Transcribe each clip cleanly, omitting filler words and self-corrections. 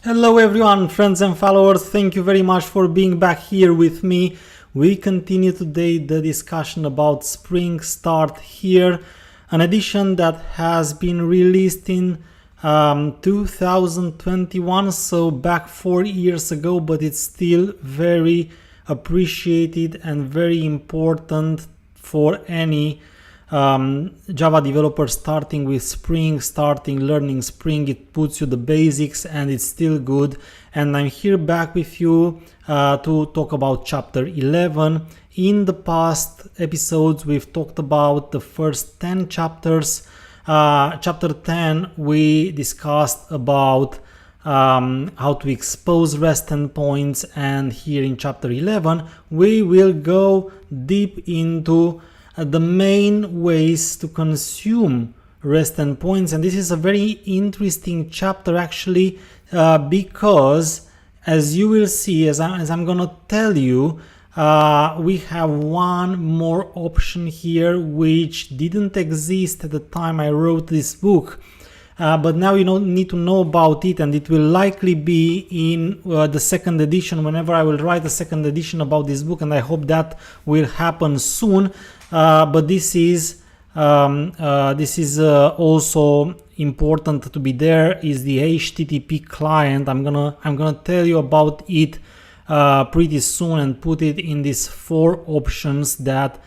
Hello everyone, friends and followers, thank you very much for being back here with me. We continue today the discussion about Spring Start here, an edition that has been released in 2021, so back 4 years ago, but it's still very appreciated and very important for any Java developer starting with Spring, learning Spring. It puts you the basics and it's still good. And I'm here back with you to talk about chapter 11. In the past episodes we've talked about the first 10 chapters. Chapter 10 we discussed about how to expose REST endpoints, and here in chapter 11 we will go deep into the main ways to consume REST endpoints. And this is a very interesting chapter actually, because as you will see, as I'm gonna tell you, we have one more option here which didn't exist at the time I wrote this book, but now you don't need to know about it, and it will likely be in the second edition whenever I will write a second edition about this book, and I hope that will happen soon. But this is also important to be there, is the HTTP client. I'm gonna tell you about it pretty soon and put it in these 4 options that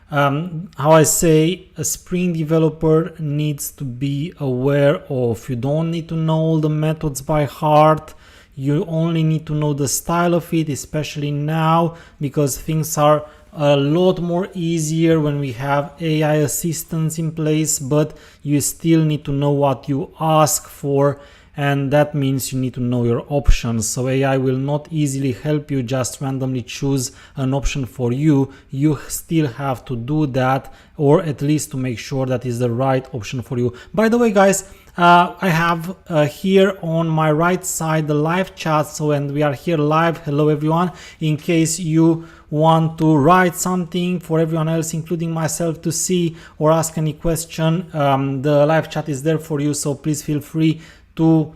how I say a Spring developer needs to be aware of. You don't need to know all the methods by heart. You only need to know the style of it, especially now, because things are a lot more easier when we have AI assistants in place, but you still need to know what you ask for, and that means you need to know your options. So AI will not easily help you just randomly choose an option for you. You still have to do that, or at least to make sure that is the right option for you. By the way, guys, I have here on my right side the live chat, and we are here live. Hello everyone. In case you want to write something for everyone else, including myself, to see or ask any question, the live chat is there for you, so please feel free to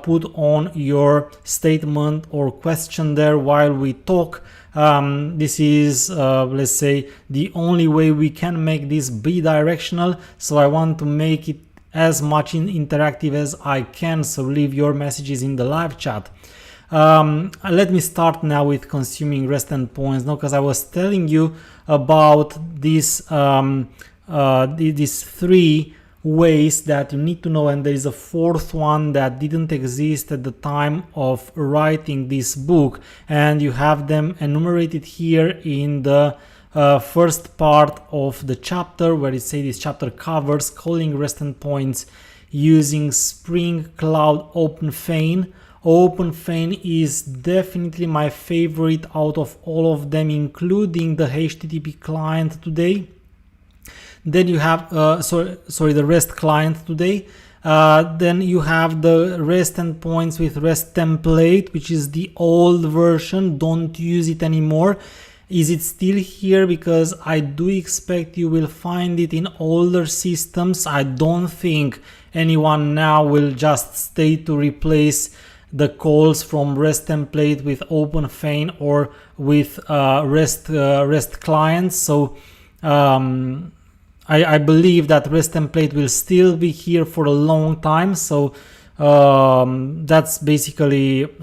put on your statement or question there while we talk. This is let's say the only way we can make this bi-directional, so I want to make it as much interactive as I can, so leave your messages in the live chat. Let me start now with consuming REST endpoints, because I was telling you about these 3 ways that you need to know, and there is a 4th one that didn't exist at the time of writing this book, and you have them enumerated here in the first part of the chapter, where it says this chapter covers calling REST endpoints using Spring Cloud OpenFeign. OpenFeign is definitely my favorite out of all of them, including the HTTP client today. Then you have the REST client today. Then you have the REST endpoints with RestTemplate, which is the old version. Don't use it anymore. Is it still here? Because I do expect you will find it in older systems. I don't think anyone now will just stay to replace the calls from RestTemplate with OpenFeign or with REST clients. So I believe that RestTemplate will still be here for a long time. So that's basically it.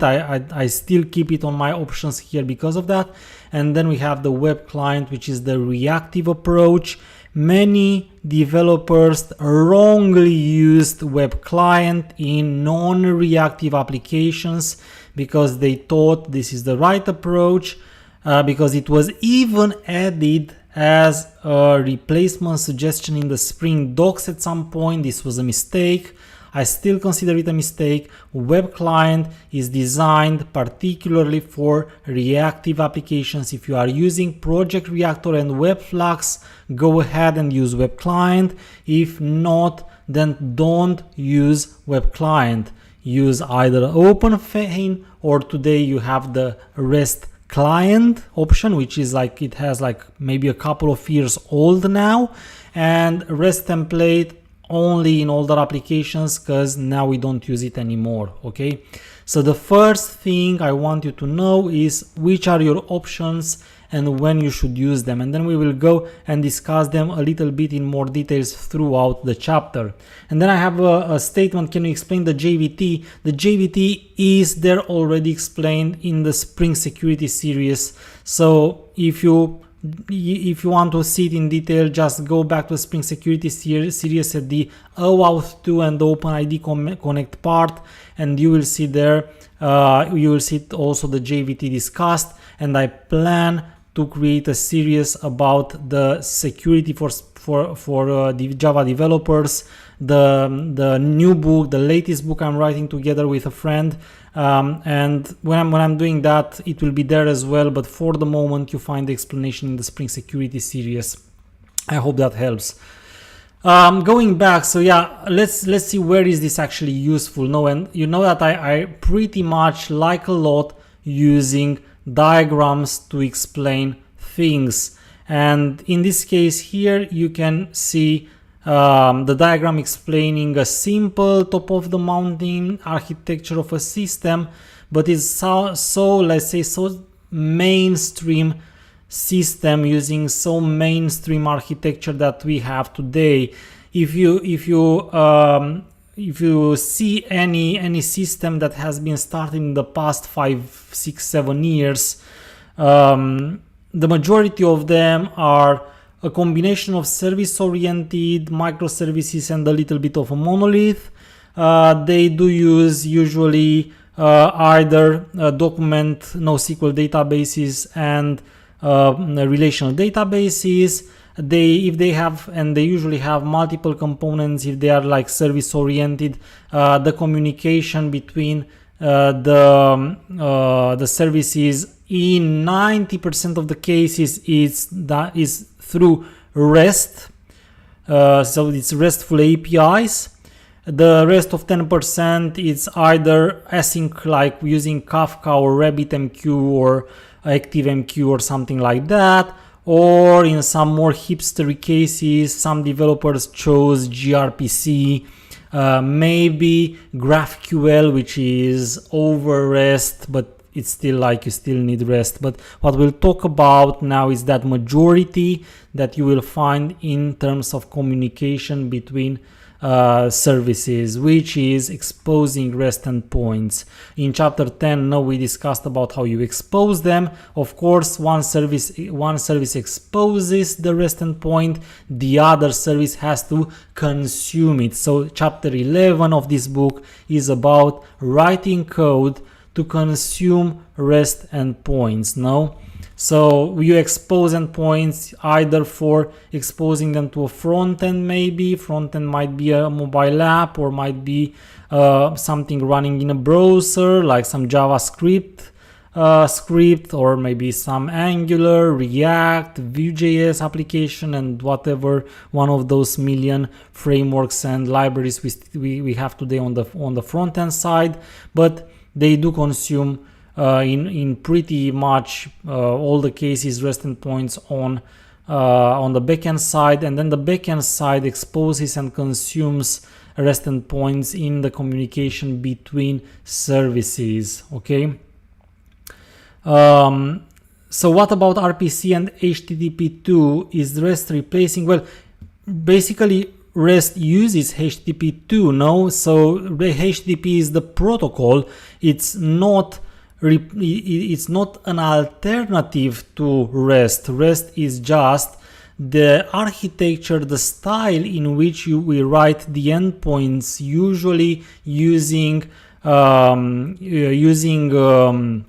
I still keep it on my options here because of that. And then we have the WebClient, which is the reactive approach. Many developers wrongly used WebClient in non-reactive applications because they thought this is the right approach, because it was even added as a replacement suggestion in the Spring docs at some point. This was a mistake. I still consider it a mistake. WebClient is designed particularly for reactive applications. If you are using Project Reactor and Webflux, go ahead and use WebClient. If not, then don't use WebClient. Use either OpenFeign, or today you have the REST client option, which is like, it has like maybe a couple of years old now, and RestTemplate only in older applications because now we don't use it anymore. Okay, so the first thing I want you to know is which are your options and when you should use them, and then we will go and discuss them a little bit in more details throughout the chapter. And then I have a statement: can you explain the JVT? The JVT is there already explained in the Spring Security series, so if you want to see it in detail, just go back to the Spring Security series at the OAuth 2 and the OpenID Connect part, and you will see there, you will see also the JVT discussed. And I plan to create a series about the security for the Java developers, the new book, the latest book I'm writing together with a friend, and when I'm doing that, it will be there as well. But for the moment, you find the explanation in the Spring Security series. I hope that helps. Going back, so yeah, let's see where is this actually useful. No, and you know that I pretty much like a lot using diagrams to explain things, and in this case here you can see the diagram explaining a simple top of the mountain architecture of a system, but it's so let's say so mainstream system, using so mainstream architecture that we have today. If you see any system that has been started in the past 5, 6, 7 years, the majority of them are a combination of service-oriented microservices and a little bit of a monolith. They do use usually either document NoSQL databases and relational databases. They usually have multiple components. If they are like service oriented, the communication between the services in 90% of the cases is through REST, so it's RESTful APIs. The rest of 10% is either async, like using Kafka or RabbitMQ or ActiveMQ or something like that, or in some more hipstery cases, some developers chose gRPC, maybe GraphQL, which is over REST, but it's still like you still need REST. But what we'll talk about now is that majority that you will find in terms of communication between services, which is exposing REST endpoints. In chapter 10, now we discussed about how you expose them. Of course, one service exposes the REST endpoint, the other service has to consume it. So chapter 11 of this book is about writing code to consume REST endpoints. No? So you expose endpoints either for exposing them to a front end, maybe front end might be a mobile app, or might be something running in a browser like some JavaScript script, or maybe some Angular, React, Vue.js application, and whatever one of those million frameworks and libraries we have today on the front end side. But they do consume in pretty much all the cases REST endpoints on the backend side, and then the backend side exposes and consumes REST endpoints in the communication between services. Okay. So what about RPC and HTTP2? Is REST replacing? Well, basically REST uses HTTP2, no? So the HTTP is the protocol. It's not an alternative to REST. REST is just the architecture, the style in which we write the endpoints, usually using JSON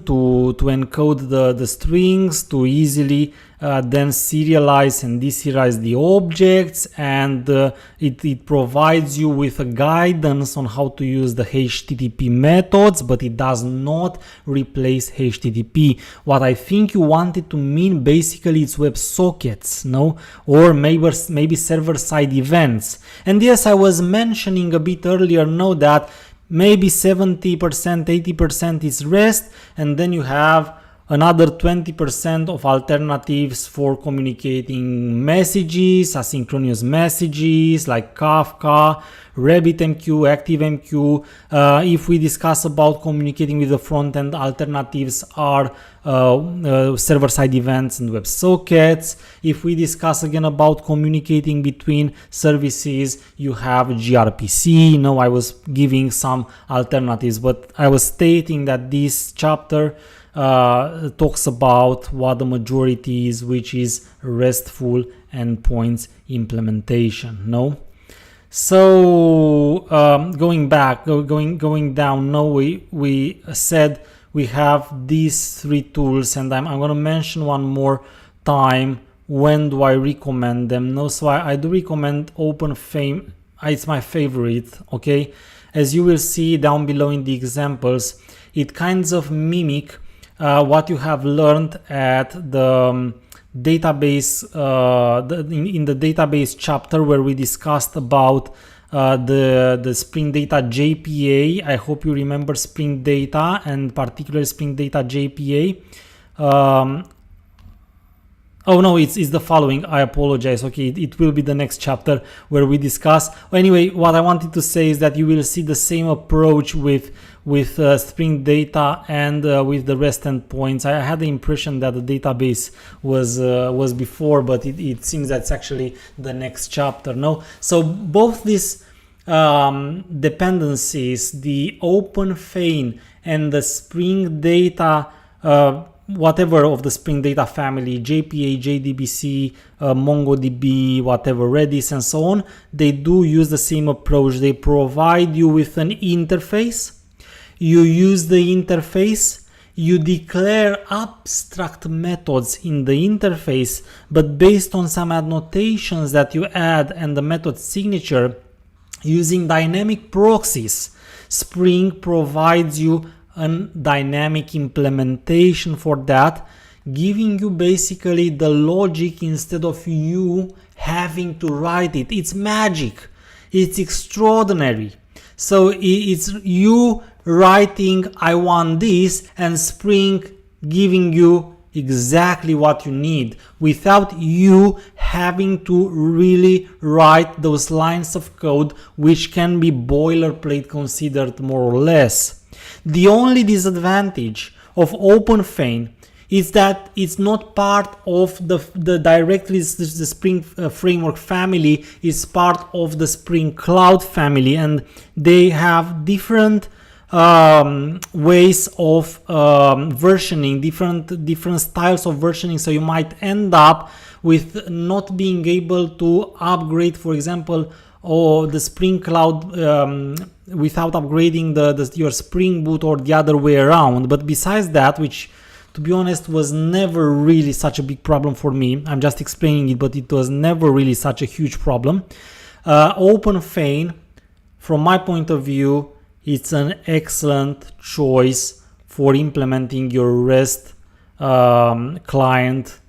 to encode the strings, to easily then serialize and deserialize the objects, and it provides you with a guidance on how to use the HTTP methods, but it does not replace HTTP. What I think you wanted to mean basically is WebSockets, no? Or maybe server-side events. And yes, I was mentioning a bit earlier, no, that maybe 70%, 80% is REST, and then you have another 20% of alternatives for communicating messages, asynchronous messages like Kafka, RabbitMQ, ActiveMQ. If we discuss about communicating with the front end, alternatives are server-side events and WebSockets. If we discuss again about communicating between services, you have gRPC. No, I was giving some alternatives, but I was stating that this chapter talks about what the majority is, which is RESTful endpoints implementation. No. So going down, no, we said we have these three tools, and I'm going to mention one more time when do I recommend them. No, so I do recommend OpenFeign. It's my favorite. Okay, as you will see down below in the examples, it kinds of mimic what you have learned at the database in the database chapter, where we discussed about the Spring Data JPA. I hope you remember Spring Data, and particularly Spring Data JPA. Oh no, it's the following. I apologize. Okay, it will be the next chapter where we discuss. Anyway, what I wanted to say is that you will see the same approach with Spring Data and with the REST endpoints. I had the impression that the database was before, but it seems that's actually the next chapter. No, so both these dependencies, the OpenFeign and the Spring Data, whatever of the Spring Data family, JPA, JDBC, MongoDB, whatever, Redis, and so on, they do use the same approach. They provide you with an interface. You use the interface. You declare abstract methods in the interface, but based on some annotations that you add and the method signature, using dynamic proxies, Spring provides you a dynamic implementation for that, giving you basically the logic instead of you having to write it. It's magic. It's extraordinary. So it's you writing, I want this, and Spring giving you exactly what you need without you having to really write those lines of code, which can be boilerplate considered more or less. The only disadvantage of OpenFeign is that it's not part of the directly the Spring framework family. Is part of the Spring Cloud family, and they have different ways of versioning, different styles of versioning. So you might end up with not being able to upgrade, for example, or the Spring Cloud without upgrading your Spring Boot, or the other way around. But besides that, which to be honest was never really such a big problem for me, I'm just explaining it, but it was never really such a huge problem. OpenFeign, from my point of view, it's an excellent choice for implementing your REST client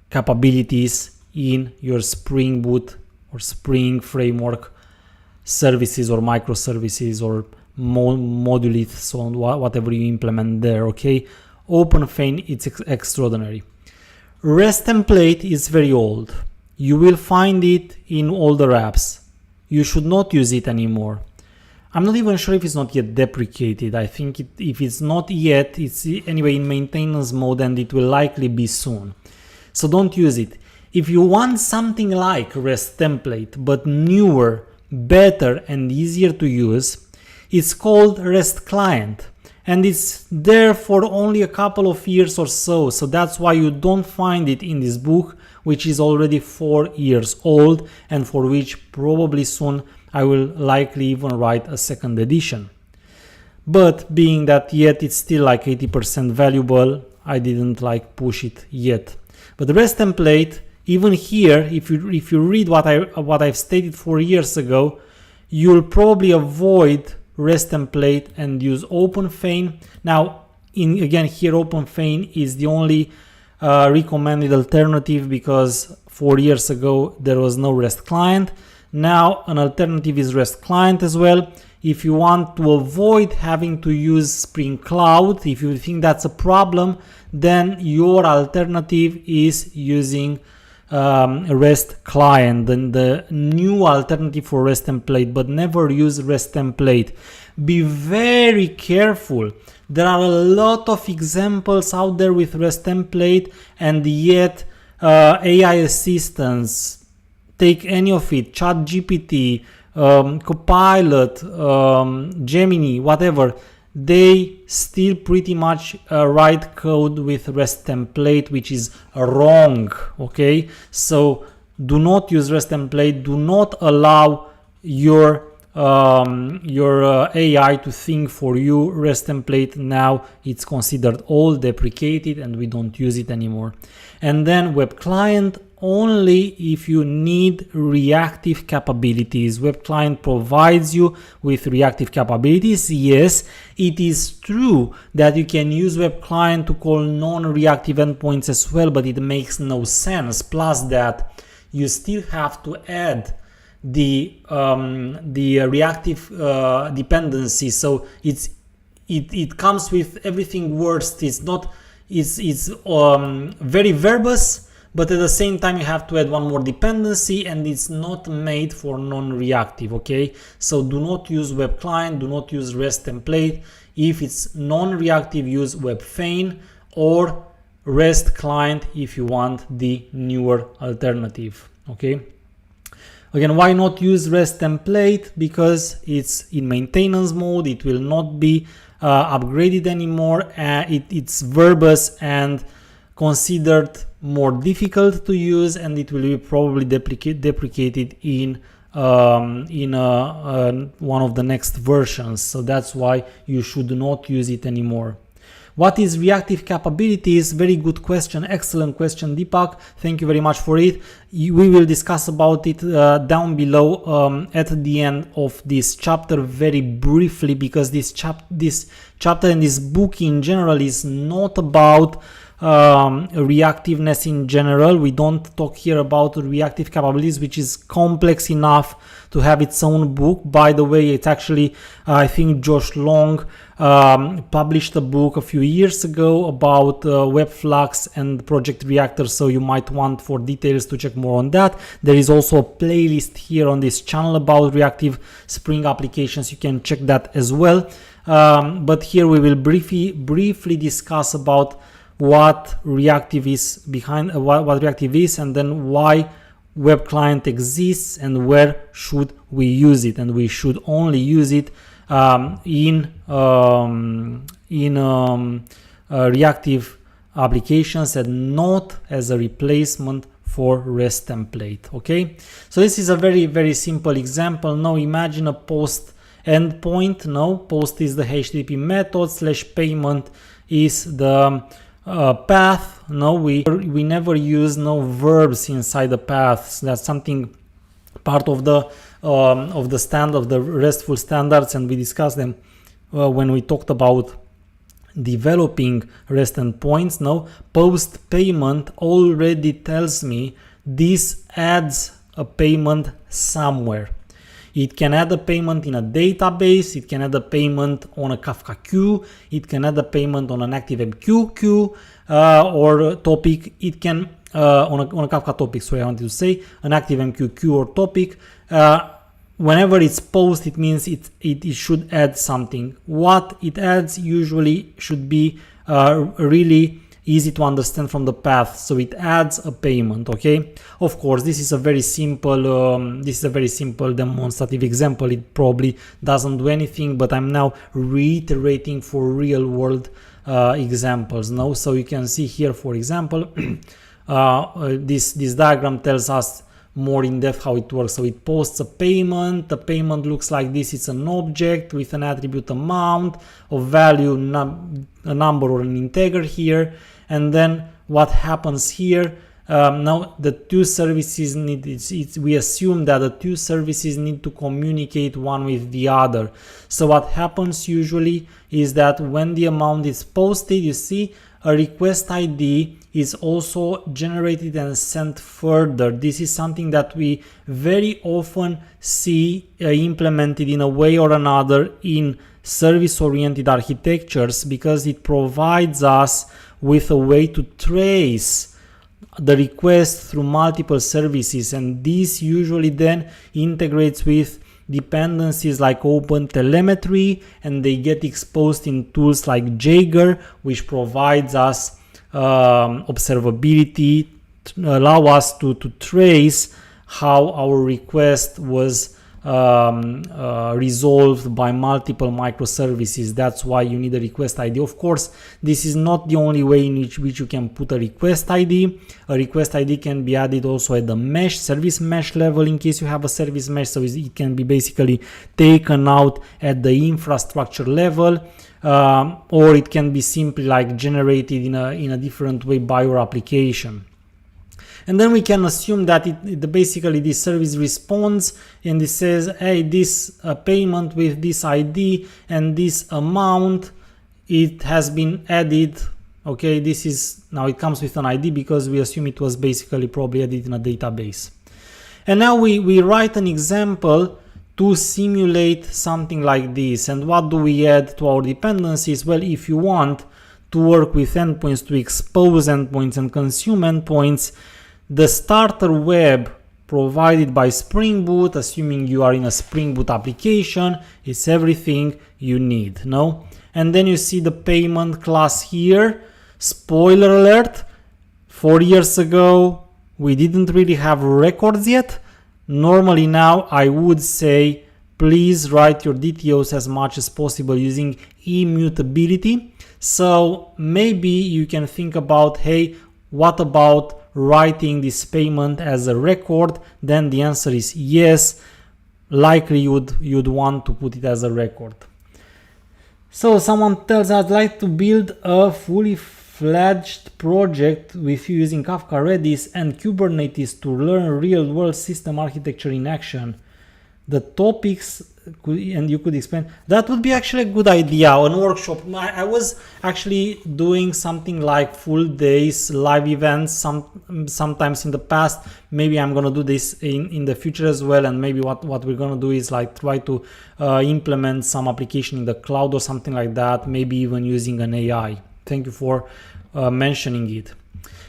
capabilities in your Spring Boot or Spring framework services or microservices or modulith, so on, whatever you implement there. Okay, OpenFeign, it's extraordinary. RestTemplate is very old. You will find it in older apps. You should not use it anymore. I'm not even sure if it's not yet deprecated. I think if it's not yet, it's anyway in maintenance mode, and it will likely be soon. So don't use it. If you want something like RestTemplate, but newer, better, and easier to use, it's called RestClient. And it's there for only a couple of years or so. So that's why you don't find it in this book, which is already 4 years old, and for which probably soon I will likely even write a second edition. But being that yet it's still like 80% valuable, I didn't like push it yet. But the RestTemplate, even here, if you read what I've stated 4 years ago, you'll probably avoid RestTemplate and use OpenFeign. Now, again here, OpenFeign is the only recommended alternative, because 4 years ago there was no REST client. Now an alternative is REST client as well. if you want to avoid having to use Spring Cloud, if you think that's a problem, then your alternative is using REST client, then the new alternative for RestTemplate, but never use RestTemplate. Be very careful. There are a lot of examples out there with RestTemplate, and yet AI assistants, take any of it, ChatGPT, Copilot, Gemini, whatever, they still pretty much write code with RestTemplate, which is wrong. Okay, so do not use RestTemplate. Do not allow your AI to think for you. RestTemplate now it's considered old, deprecated, and we don't use it anymore. And then WebClient only if you need reactive capabilities. WebClient provides you with reactive capabilities. Yes, it is true that you can use WebClient to call non-reactive endpoints as well, but it makes no sense. Plus that you still have to add the reactive dependency, so it comes with everything worst. It's not, it's very verbose, but at the same time you have to add one more dependency, and it's not made for non-reactive. Okay, so do not use WebClient, do not use RestTemplate. If it's non-reactive, use WebFeign or REST client if you want the newer alternative. Okay, again, why not use RestTemplate? Because it's in maintenance mode, it will not be upgraded anymore, it's verbose and considered more difficult to use, and it will be probably deprecated in one of the next versions. So that's why you should not use it anymore. What is reactive capabilities? Very good question, excellent question, Deepak. Thank you very much for it. We will discuss about it down below at the end of this chapter very briefly, because this chapter and this book in general is not about reactiveness in general. We don't talk here about reactive capabilities, which is complex enough to have its own book. By the way, it's actually I think Josh Long published a book a few years ago about Webflux and Project Reactor, so you might want for details to check more on that. There is also a playlist here on this channel about reactive Spring applications. You can check that as well, but here we will briefly discuss about what reactive is behind what reactive is, and then why WebClient exists and where should we use it. And we should only use it in reactive applications and not as a replacement for RestTemplate. Okay, so this is a very simple example. Now imagine a post endpoint. Now post is the HTTP method, /payment is the path. No, we never use no verbs inside the paths. That's something part of the RESTful standards, and we discussed them when we talked about developing REST endpoints. Now post payment already tells me this adds a payment somewhere. It can add a payment in a database, it can add a payment on a Kafka queue, it can add a payment on an ActiveMQ queue or topic. It can on a Kafka topic, sorry, I wanted to say an ActiveMQ queue or topic. Whenever it's post, it means it should add something. What it adds usually should be really easy to understand from the path, so it adds a payment. Okay, of course this is a very simple demonstrative example. It probably doesn't do anything, but I'm now reiterating for real world examples now. So you can see here, for example, this diagram tells us more in depth how it works. So it posts a payment. The payment looks like this. It's an object with an attribute amount of value, a number or an integer here. And then what happens here, now the two services need, we assume that the two services need to communicate one with the other. So what happens usually is that when the amount is posted, you see a request ID is also generated and sent further. This is something that we very often see implemented in a way or another in service-oriented architectures, because it provides us with a way to trace the request through multiple services, and this usually then integrates with dependencies like OpenTelemetry, and they get exposed in tools like Jaeger, which provides us observability to allow us to trace how our request was resolved by multiple microservices. That's why you need a request ID. Of course, this is not the only way in which you can put a request ID. A request ID can be added also at the mesh, service mesh level, in case you have a service mesh, so it can be basically taken out at the infrastructure level, or it can be simply like generated in a different way by your application. And then we can assume that basically this service responds and it says, hey, this payment with this ID and this amount, it has been added. Okay, this is, now it comes with an ID because we assume it was basically probably added in a database. And now we write an example to simulate something like this. And what do we add to our dependencies? Well, if you want to work with endpoints, to expose endpoints and consume endpoints, the starter web provided by Spring Boot, assuming you are in a Spring Boot application, is everything you need, no? And then you see the payment class here. Spoiler alert, 4 years ago, we didn't really have records yet. Normally now I would say, please write your DTOs as much as possible using immutability. So maybe you can think about, hey, what about writing this payment as a record? Then the answer is yes, likely you'd want to put it as a record. So someone tells, I'd like to build a fully fledged project with you using Kafka, Redis and Kubernetes to learn real-world system architecture in action. The topics, and you could explain, that would be actually a good idea, an workshop. I was actually doing something like full days, live events sometimes in the past. Maybe I'm gonna do this in the future as well, and maybe what we're gonna do is like try to implement some application in the cloud or something like that, maybe even using an AI. Thank you for mentioning it.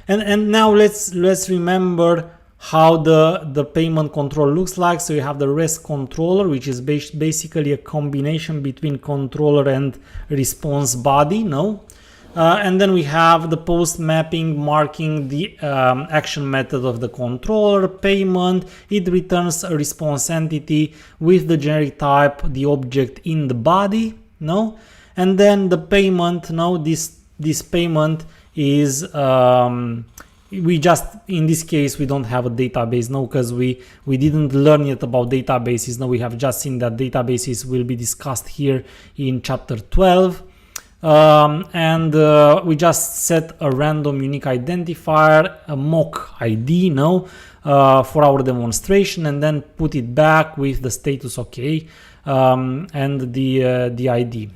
And now let's remember how the payment control looks like. So you have the REST controller, which is basically a combination between controller and response body, no? And then we have the post mapping marking the action method of the controller. Payment, it returns a response entity with the generic type, the object in the body, no? And then the payment, no, this payment is we just, in this case, we don't have a database, no, because we didn't learn yet about databases. Now we have just seen that databases will be discussed here in chapter 12. And we just set a random unique identifier, a mock ID, no, for our demonstration, and then put it back with the status OK and the ID.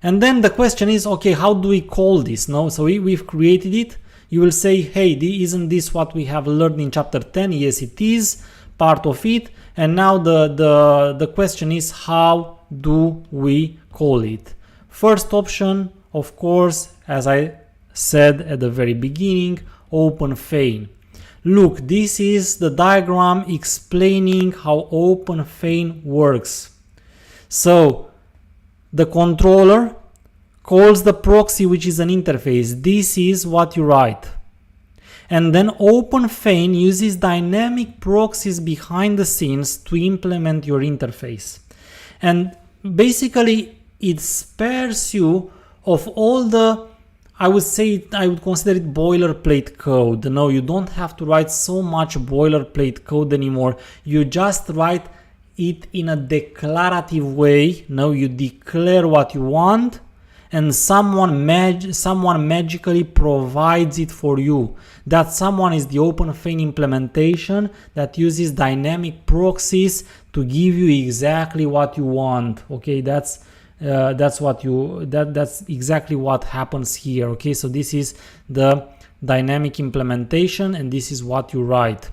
And then the question is, okay, how do we call this? No, so we've created it. You will say, hey, isn't this what we have learned in chapter 10? Yes, it is part of it. And now the question is, how do we call it? First option, of course, as I said at the very beginning, OpenFeign. Look, this is the diagram explaining how OpenFeign works. So the controller calls the proxy, which is an interface. This is what you write. And then OpenFeign uses dynamic proxies behind the scenes to implement your interface. And basically it spares you of all the, I would consider it boilerplate code. No, you don't have to write so much boilerplate code anymore. You just write it in a declarative way. Now you declare what you want, and someone magically provides it for you. That someone is the OpenFeign implementation that uses dynamic proxies to give you exactly what you want. Okay, that's that's exactly what happens here. Okay, so this is the dynamic implementation, and this is what you write.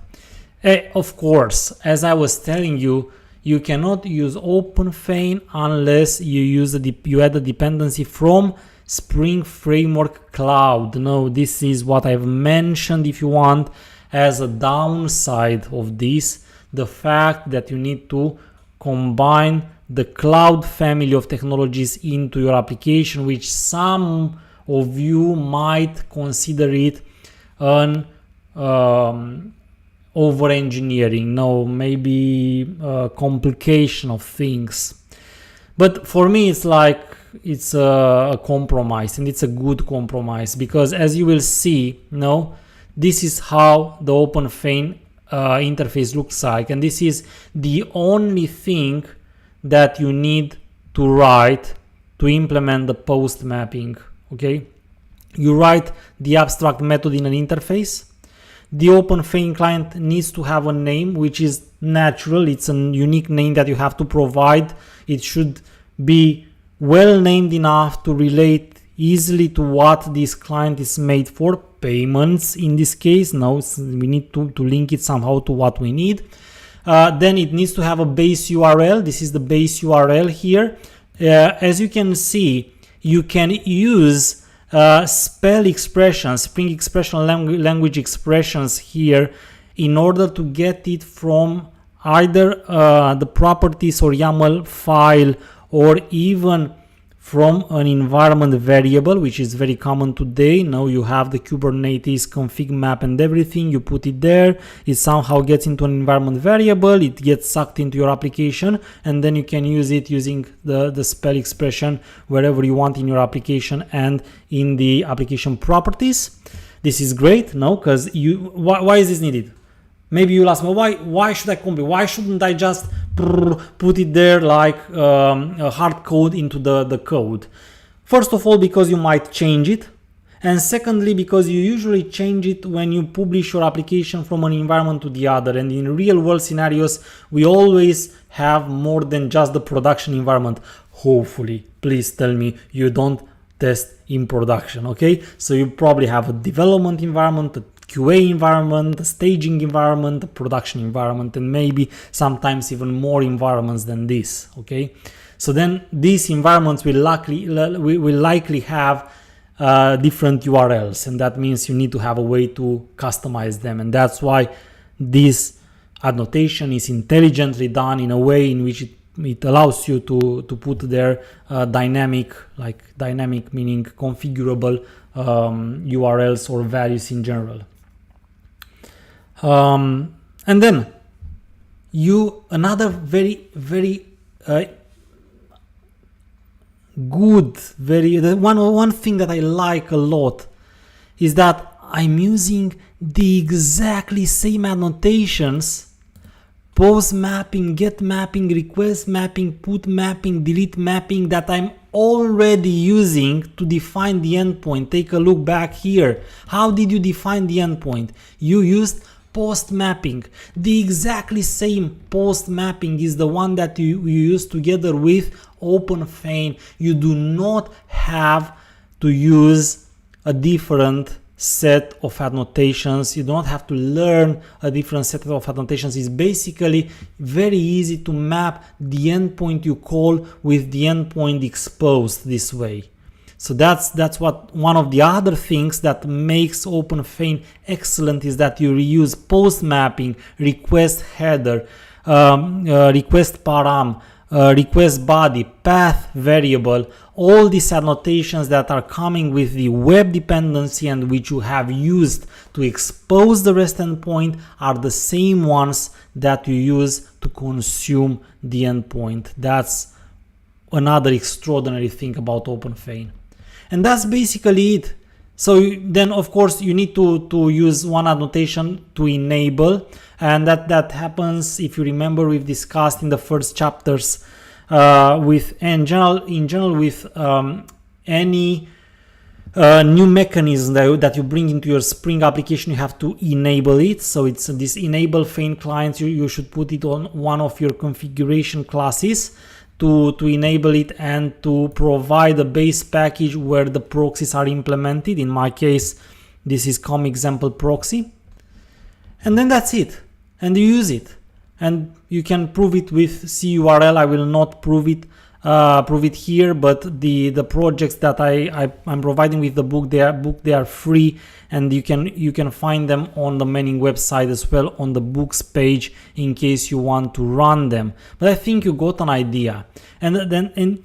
Of course, as I was telling you, you cannot use OpenFeign unless you add a dependency from Spring Framework Cloud. No, this is what I've mentioned, if you want, as a downside of this, the fact that you need to combine the cloud family of technologies into your application, which some of you might consider it an over engineering, no, maybe complication of things. But for me, it's like it's a compromise, and it's a good compromise, because as you will see, no, this is how the OpenFeign interface looks like, and this is the only thing that you need to write to implement the post mapping. Okay, you write the abstract method in an interface. The OpenFeign client needs to have a name which is natural. It's a unique name that you have to provide. It should be well named enough to relate easily to what this client is made for, payments in this case. Now we need to link it somehow to what we need. Then it needs to have a base URL. This is the base URL here. As you can see, you can use spell expressions, Spring expression language expressions here in order to get it from either the properties or YAML file, or even from an environment variable, which is very common today. Now you have the Kubernetes config map and everything, you put it there, it somehow gets into an environment variable, it gets sucked into your application, and then you can use it using the spell expression wherever you want in your application and in the application properties. This is great, no? Because why is this needed? Maybe you'll ask me, why should I compare? Why shouldn't I just put it there like a hard code into the code? First of all, because you might change it. And secondly, because you usually change it when you publish your application from an environment to the other. And in real world scenarios, we always have more than just the production environment. Hopefully, please tell me you don't test in production, okay? So you probably have a development environment, a QA environment, a staging environment, a production environment, and maybe sometimes even more environments than this, okay? So then these environments will likely have different URLs, and that means you need to have a way to customize them, and that's why this annotation is intelligently done in a way in which it allows you to put their dynamic meaning configurable URLs or values in general. And then another very good, one thing that I like a lot is that I'm using the exactly same annotations: post mapping, get mapping, request mapping, put mapping, delete mapping, that I'm already using to define the endpoint. Take a look back here. How did you define the endpoint? You used post mapping. The exactly same post mapping is the one that you use together with OpenFeign. You do not have to use a different set of annotations. You don't have to learn a different set of annotations. It's basically very easy to map the endpoint you call with the endpoint exposed this way. So that's what one of the other things that makes OpenFeign excellent is that you reuse post mapping, request header, request param, request body, path variable, all these annotations that are coming with the web dependency and which you have used to expose the REST endpoint are the same ones that you use to consume the endpoint. That's another extraordinary thing about OpenFeign. And that's basically it. So then of course you need to use one annotation to enable, and that happens, if you remember, we've discussed in the first chapters in general with any new mechanism that you bring into your Spring application, you have to enable it. So it's this enable feign client, you should put it on one of your configuration classes to enable it and to provide a base package where the proxies are implemented. In my case, this is com example proxy. And then that's it. And you use it. And you can prove it with CURL. I will not prove it here, but the projects that I'm providing with the book, they are free, and you can find them on the Manning website as well, on the books page, in case you want to run them. But I think you got an idea. And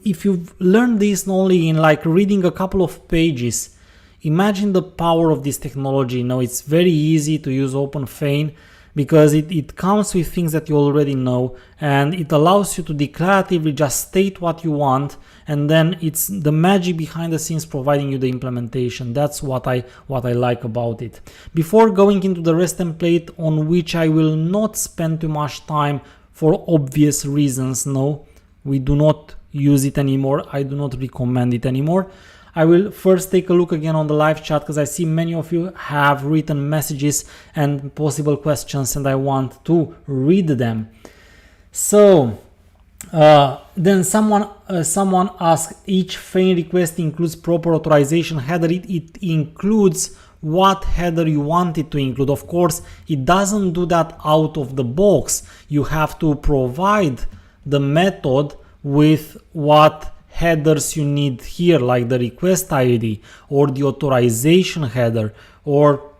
if you've learned this only in like reading a couple of pages, imagine the power of this technology. Now it's very easy to use OpenFeign, because it comes with things that you already know, and it allows you to declaratively just state what you want, and then it's the magic behind the scenes providing you the implementation. That's what I like about it. Before going into the REST template, on which I will not spend too much time for obvious reasons, no, we do not use it anymore. I do not recommend it anymore. I will first take a look again on the live chat, because I see many of you have written messages and possible questions, and I want to read them. So then someone asked, each Feign request includes proper authorization header. It includes what header you want it to include. Of course, it doesn't do that out of the box. You have to provide the method with what headers you need here, like the request ID or the authorization header or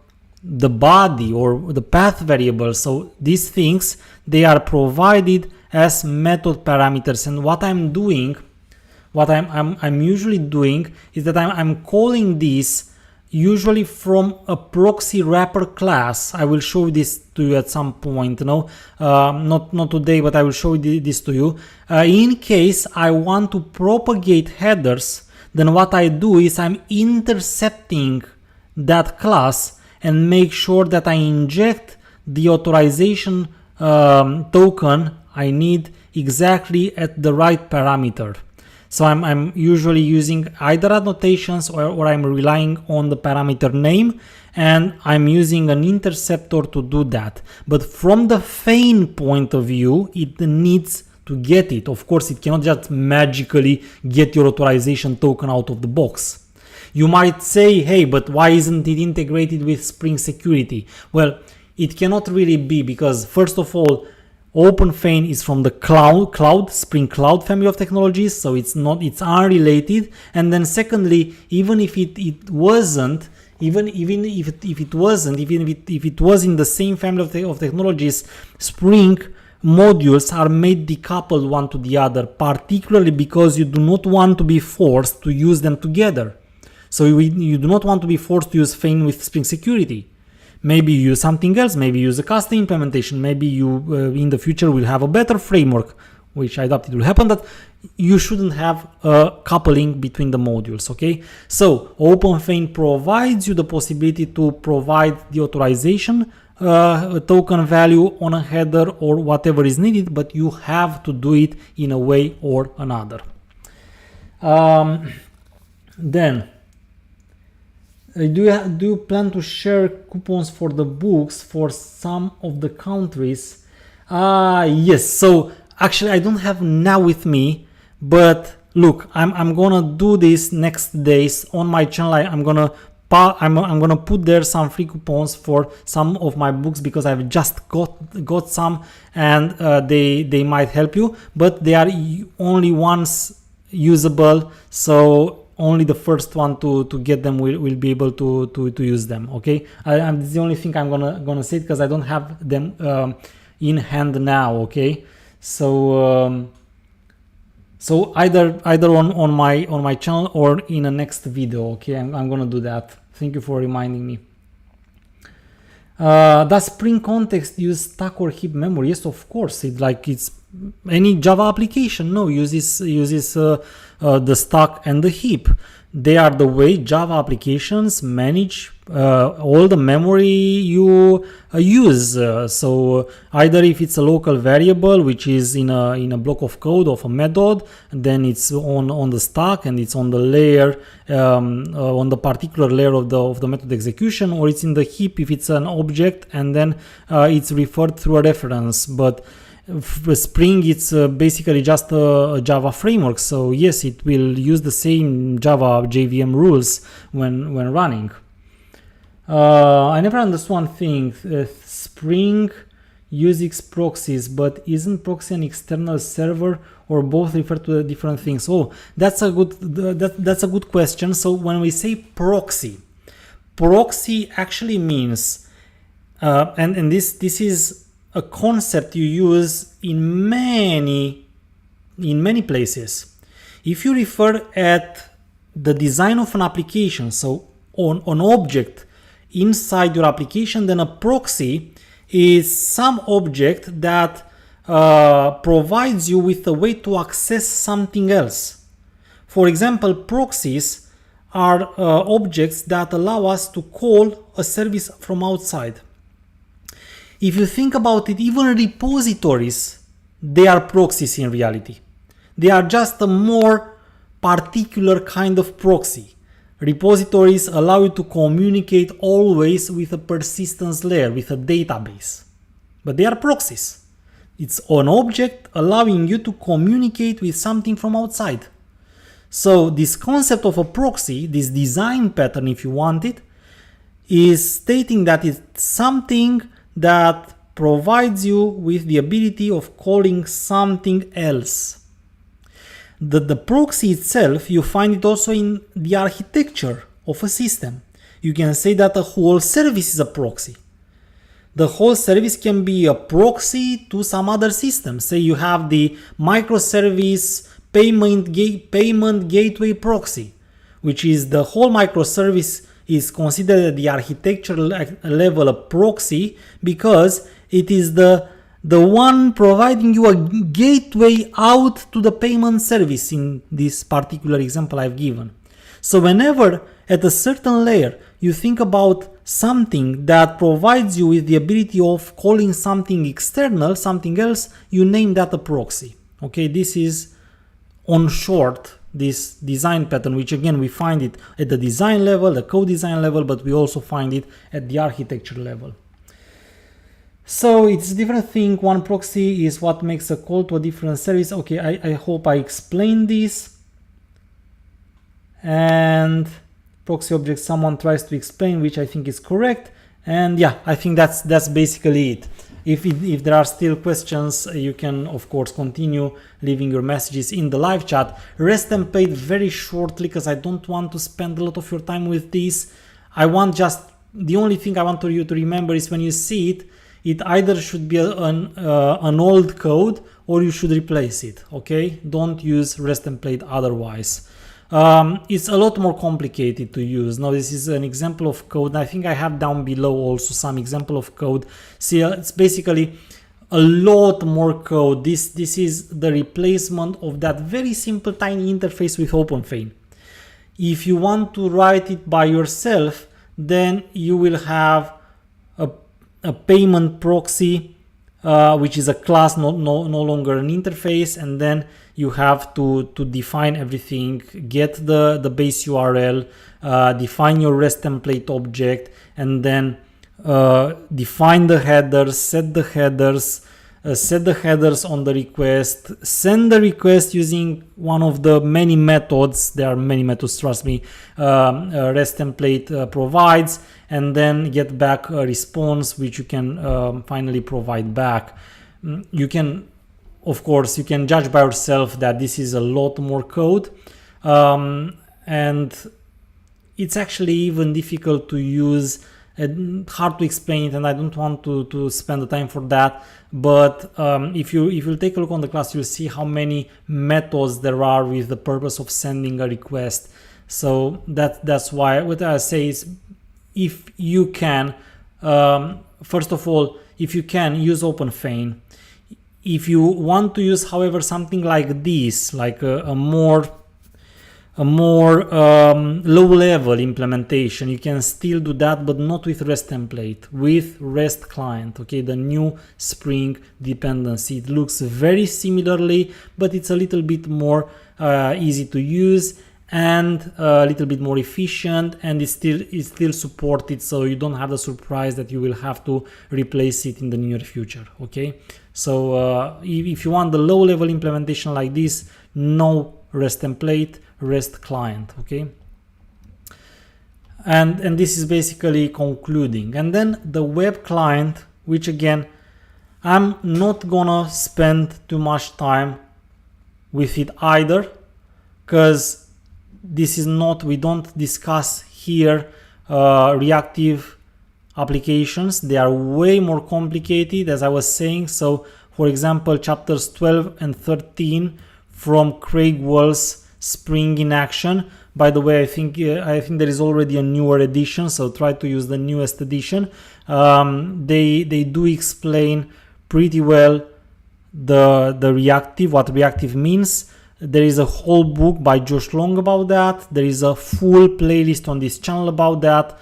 the body or the path variable. So these things, they are provided as method parameters. And what I'm doing, what I'm usually doing is that I'm calling this usually from a proxy wrapper class. I will show this to you at some point, not today, but I will show this to you. In case I want to propagate headers, then what I do is I'm intercepting that class and make sure that I inject the authorization token I need exactly at the right parameter. So I'm usually using either annotations or I'm relying on the parameter name, and I'm using an interceptor to do that. But from the Feign point of view, it needs to get it. Of course, it cannot just magically get your authorization token out of the box. You might say, hey, but why isn't it integrated with Spring Security? Well, it cannot really be, because first of all, OpenFeign is from the Spring Cloud family of technologies, so it's unrelated. And then secondly, even if it was in the same family of technologies, Spring modules are made decoupled one to the other, particularly because you do not want to be forced to use them together. So you do not want to be forced to use Feign with Spring Security. Maybe you use something else, maybe use a custom implementation, maybe you in the future will have a better framework, which I doubt it will happen, that you shouldn't have a coupling between the modules, okay? So OpenFeign provides you the possibility to provide the authorization token value on a header or whatever is needed, but you have to do it in a way or another. Then, do you plan to share coupons for the books for some of the countries? Yes. So actually, I don't have now with me, but look, I'm gonna do this next days on my channel. I'm gonna put there some free coupons for some of my books, because I've just got some, and they might help you, but they are only once usable. So only the first one to get them will be able to use them, okay? This is the only thing I'm gonna say, because I don't have them in hand now, okay? So either on my channel or in a next video, okay? I'm gonna do that. Thank you for reminding me. Does Spring Context use stack or heap memory? Yes, of course. It's any Java application. No, uses the stack and the heap. They are the way Java applications manage all the memory you use. So either if it's a local variable, which is in a block of code of a method, then it's on the stack and it's on the layer, on the particular layer of the method execution, or it's in the heap if it's an object, and then it's referred through a reference. But Spring, it's basically just a Java framework, so yes, it will use the same Java JVM rules when running. I never understood one thing. Spring uses proxies, but isn't proxy an external server, or both refer to different things? Oh, that's a good question. So when we say proxy actually means, and this is a concept you use in many places. If you refer at the design of an application, so on an object inside your application, then a proxy is some object that provides you with a way to access something else. For example, proxies are objects that allow us to call a service from outside. If you think about it, even repositories, they are proxies in reality. They are just a more particular kind of proxy. Repositories allow you to communicate always with a persistence layer, with a database. But they are proxies. It's an object allowing you to communicate with something from outside. So this concept of a proxy, this design pattern, if you want it, is stating that it's something that provides you with the ability of calling something else. The proxy itself, you find it also in the architecture of a system. You can say that a whole service is a proxy. The whole service can be a proxy to some other system. Say you have the microservice payment gateway proxy, which is the whole microservice is considered at the architectural level a proxy because it is the one providing you a gateway out to the payment service in this particular example I've given. So whenever at a certain layer you think about something that provides you with the ability of calling something external, something else, you name that a proxy. Okay, this is on short this design pattern, which again we find it at the design level, the code design level, but we also find it at the architecture level. So it's a different thing. One proxy is what makes a call to a different service. Okay, I hope I explained this. And proxy object someone tries to explain, which I think is correct. And yeah, I think that's basically it. If there are still questions, you can of course continue leaving your messages in the live chat. RestTemplate very shortly, because I don't want to spend a lot of your time with this. The only thing I want you to remember is when you see it, it either should be an old code or you should replace it. Okay, don't use RestTemplate otherwise. It's a lot more complicated to use. Now this is an example of code. I think I have down below also some example of code. See, it's basically a lot more code. This is the replacement of that very simple tiny interface with OpenFeign. If you want to write it by yourself, then you will have a payment proxy, which is a class, no longer an interface, and then you have to define everything, get the base URL, define your REST template object, and then define the headers, set the headers on the request, send the request using one of the many methods. There are many methods, trust me, REST template provides, and then get back a response which you can finally provide back. You can, of course, you can judge by yourself that this is a lot more code, and it's actually even difficult to use, hard to explain it, and I don't want to spend the time for that. But if you take a look on the class, you'll see how many methods there are with the purpose of sending a request. So that's why what I say is, if you can, first of all, if you can, use OpenFeign. If you want to use, however, something like this, like a more low-level implementation, you can still do that, but not with REST template, with REST client. Okay, the new Spring dependency. It looks very similarly, but it's a little bit more easy to use, and a little bit more efficient, and it's still supported, so you don't have the surprise that you will have to replace it in the near future. Okay, so if you want the low level implementation like this, no REST template, REST client. Okay, and this is basically concluding. And then the web client, which again I'm not gonna spend too much time with it either, because this is not, we don't discuss here reactive applications. They are way more complicated, as I was saying. So for example, chapters 12 and 13 from Craig Wall's Spring in Action. By the way, I think there is already a newer edition, so try to use the newest edition. They do explain pretty well the reactive, what reactive means. There is a whole book by Josh Long about that. There is a full playlist on this channel about that.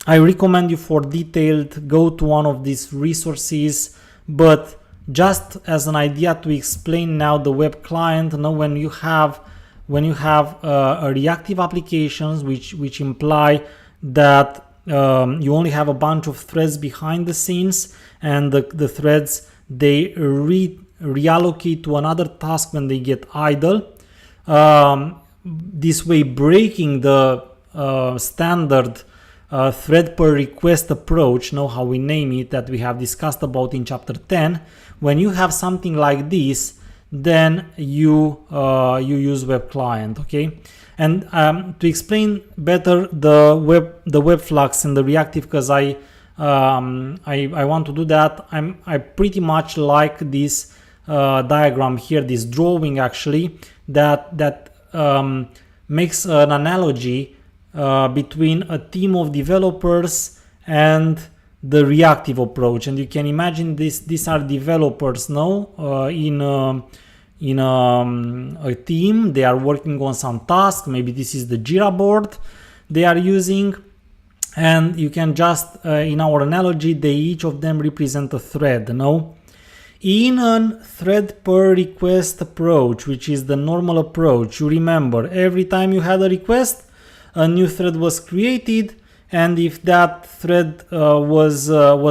I recommend you for detailed, go to one of these resources, but just as an idea to explain now the web client, when you have a reactive applications which imply that you only have a bunch of threads behind the scenes, and the threads, they reallocate to another task when they get idle, this way breaking the standard thread per request approach, how we name it, that we have discussed about in chapter 10. When you have something like this, then you use web client. Okay, and to explain better the web flux and the reactive, because I want to do that, I pretty much like this diagram here, this drawing actually, that makes an analogy between a team of developers and the reactive approach. And you can imagine these are developers now in a team. They are working on some task. Maybe this is the Jira board they are using, and you can just in our analogy, each of them represent a thread. In a thread per request approach, which is the normal approach, you remember every time you had a request, a new thread was created, and if that thread was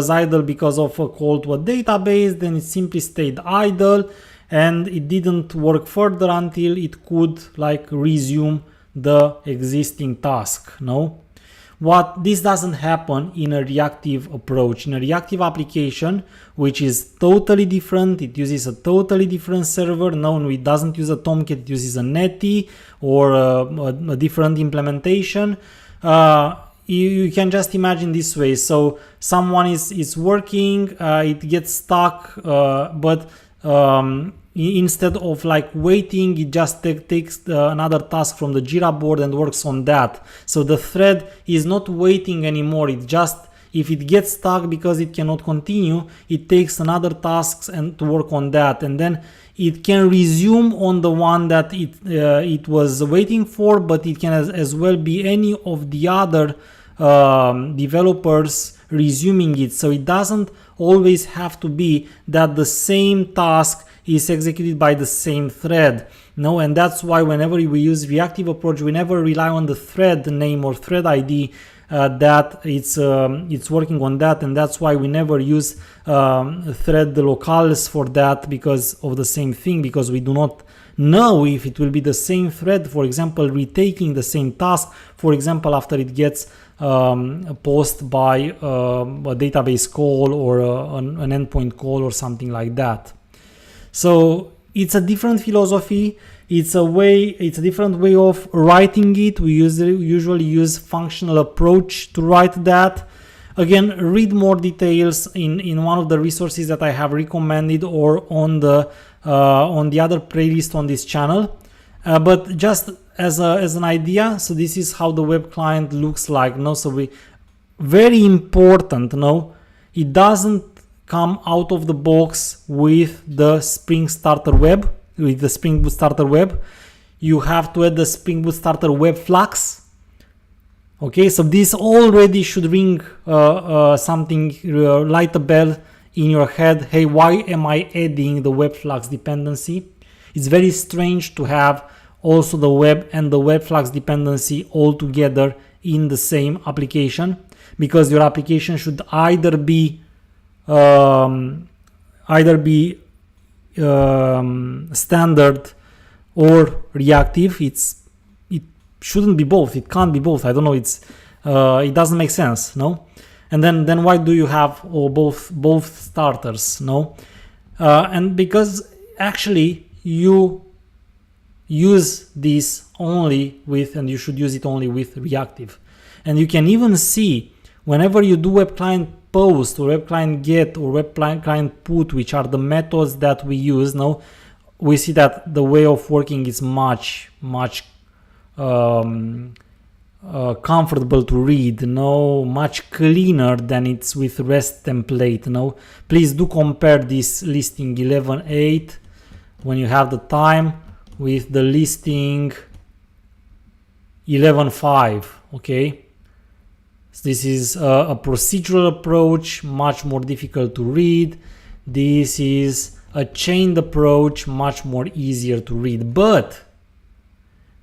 idle because of a call to a database, then it simply stayed idle and it didn't work further until it could resume the existing task. What this doesn't happen in a reactive approach. In a reactive application, which is totally different, it uses a totally different server. No, it doesn't use a Tomcat, it uses a Netty or a different implementation. You can just imagine this way. So someone is working, it gets stuck, but instead of waiting, it just takes another task from the Jira board and works on that. So the thread is not waiting anymore. It just, if it gets stuck because it cannot continue, it takes another task and to work on that, and then it can resume on the one that it was waiting for, but it can as well be any of the other developers resuming it. So it doesn't always have to be that the same task is executed by the same thread. And that's why whenever we use reactive approach, we never rely on the thread name or thread ID that it's working on that, and that's why we never use thread locales for that, because of the same thing, because we do not know if it will be the same thread, for example, retaking the same task, for example, after it gets posted by a database call or an endpoint call or something like that. So it's a different philosophy. It's a different way of writing it. We usually use functional approach to write that. Again, read more details in one of the resources that I have recommended, or on the other playlist on this channel. But just as an idea, so this is how the web client looks like. So very important. It doesn't come out of the box with the Spring Starter Web, with the Spring Boot Starter Web. You have to add the Spring Boot Starter Web Flux. Okay, so this already should ring light a bell in your head. Hey, why am I adding the Web Flux dependency? It's very strange to have also the web and the web flux dependency all together in the same application, because your application should either be standard or reactive. It shouldn't be both. It can't be both. I don't know. It doesn't make sense, no? And then why do you have both starters, no? And because actually you use this only with, and you should use it only with reactive. And you can even see whenever you do web client post or web client get or web client put, which are the methods that we use now, we see that the way of working is much comfortable to read, much cleaner than it's with RestTemplate. Please do compare this listing 11.8 when you have the time with the listing 11.5. okay, so this is a procedural approach, much more difficult to read. This is a chained approach, much more easier to read. But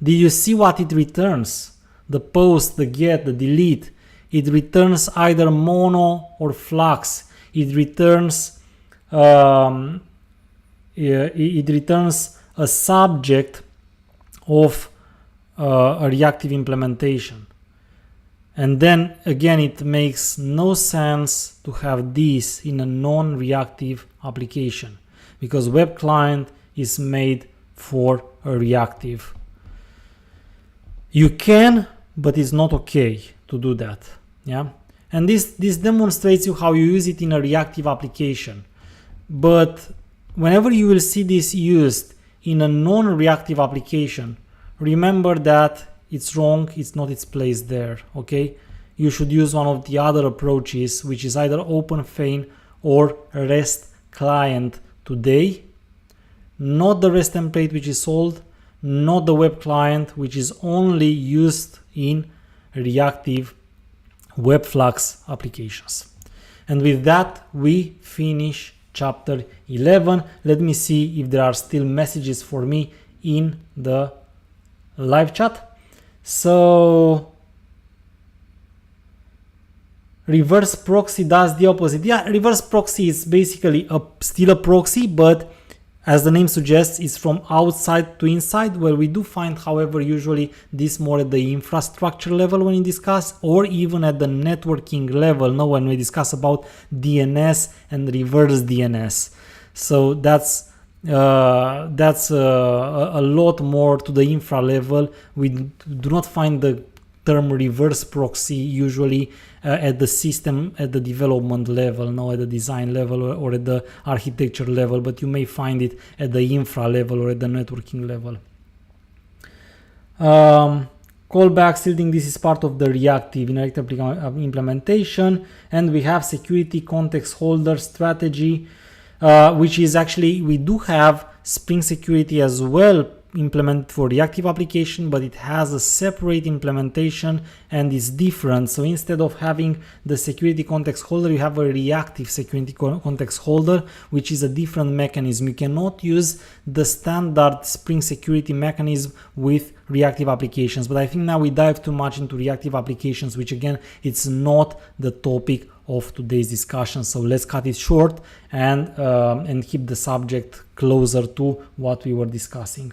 did you see what it returns? The post, the get, the delete, it returns either mono or flux. It returns a subject of a reactive implementation. And then again, it makes no sense to have this in a non-reactive application, because web client is made for a reactive. You can, but it's not okay to do that. Yeah, and this demonstrates you how you use it in a reactive application. But whenever you will see this used in a non-reactive application, remember that it's wrong, it's not its place there. Okay, you should use one of the other approaches, which is either OpenFeign or RestClient today, not the RestTemplate, which is sold, not the WebClient, which is only used in reactive web flux applications. And with that, we finish chapter 11. Let me see if there are still messages for me in the live chat. So reverse proxy does the opposite. Yeah, reverse proxy is basically still a proxy, but as the name suggests, it's from outside to inside, where we do find, however, usually this more at the infrastructure level when we discuss, or even at the networking level, when we discuss about DNS and reverse DNS. So that's a lot more to the infra level. We do not find the term reverse proxy usually at the system, at the development level, at the design level or at the architecture level, but you may find it at the infra level or at the networking level. Callback, still think this is part of the reactive implementation. And we have security context holder strategy, which is actually, we do have Spring Security as well implemented for reactive application, but it has a separate implementation and is different. So instead of having the security context holder, you have a reactive security context holder, which is a different mechanism. You cannot use the standard Spring Security mechanism with reactive applications. But I think now we dive too much into reactive applications, which again, it's not the topic of today's discussion. So let's cut it short and keep the subject closer to what we were discussing.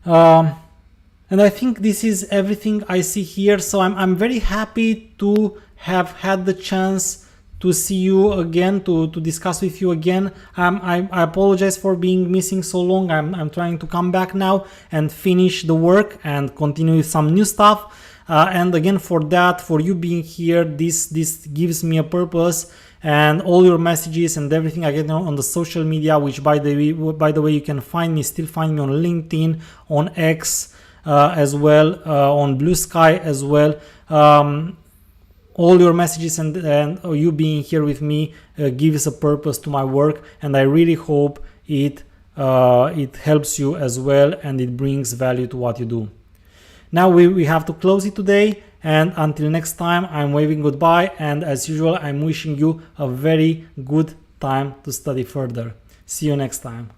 And I think this is everything I see here. So I'm very happy to have had the chance to see you again, to discuss with you again. I apologize for being missing so long. I'm trying to come back now and finish the work and continue with some new stuff. And again, for that, for you being here, this gives me a purpose. And all your messages and everything I get on the social media, which by the way, you can still find me on LinkedIn, on X as well, on Blue Sky as well. All your messages and you being here with me gives a purpose to my work, and I really hope it helps you as well, and it brings value to what you do. Now we have to close it today. And until next time, I'm waving goodbye, and as usual, I'm wishing you a very good time to study further. See you next time.